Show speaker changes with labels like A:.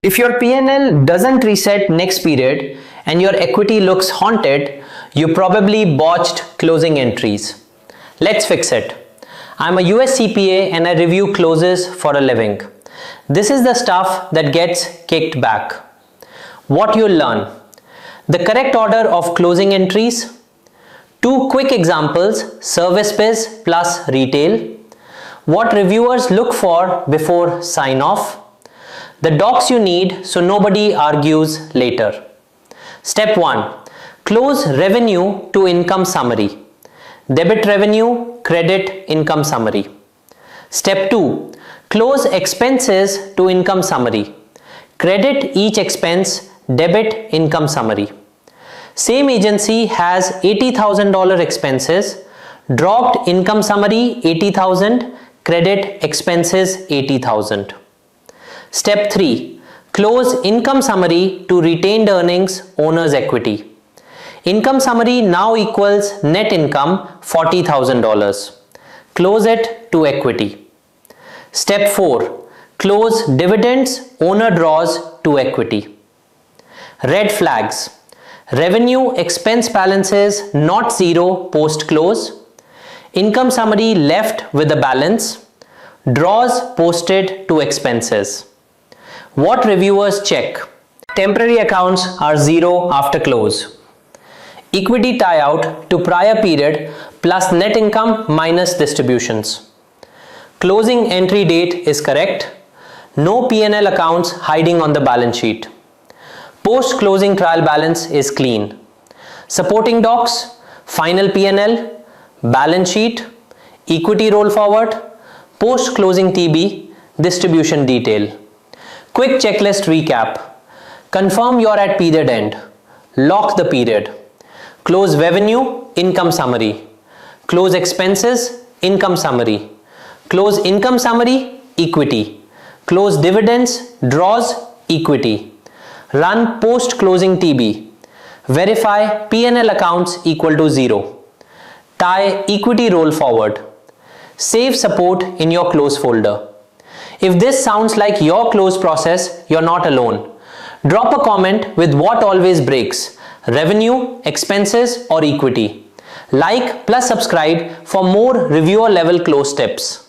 A: If your P&L doesn't reset next period and your equity looks haunted, you probably botched closing entries. Let's fix it. I'm a US CPA and I review closes for a living. This is the stuff that gets kicked back. What you'll learn: the correct order of closing entries, 2 quick examples, service biz plus retail, what reviewers look for before sign off, the docs you need so nobody argues later. Step 1. Close revenue to income summary. Debit revenue, credit income summary. Step 2. Close expenses to income summary. Credit each expense, debit income summary. Same agency has $80,000 expenses, dropped income summary $80,000, credit expenses $80,000. Step 3. Close income summary to retained earnings, owner's equity. Income summary now equals net income $40,000. Close it to equity. Step 4. Close dividends, owner draws to equity. Red flags: revenue expense balances not zero post close, income summary left with a balance, draws posted to expenses. What reviewers check: temporary accounts are zero after close, equity tie out to prior period plus net income minus distributions, closing entry date is correct, no P&L accounts hiding on the balance sheet, post closing trial balance is clean, supporting docs, final P&L, balance sheet, equity roll forward, post closing TB, distribution detail. Quick checklist recap: confirm you're at period end, lock the period, close revenue, income summary, close expenses, income summary, close income summary, equity, close dividends, draws, equity, run post closing TB, verify P&L accounts equal to 0, tie equity roll forward, save support in your close folder. If this sounds like your close process, you're not alone. Drop a comment with what always breaks: revenue, expenses, or equity. Like plus subscribe for more reviewer level close tips.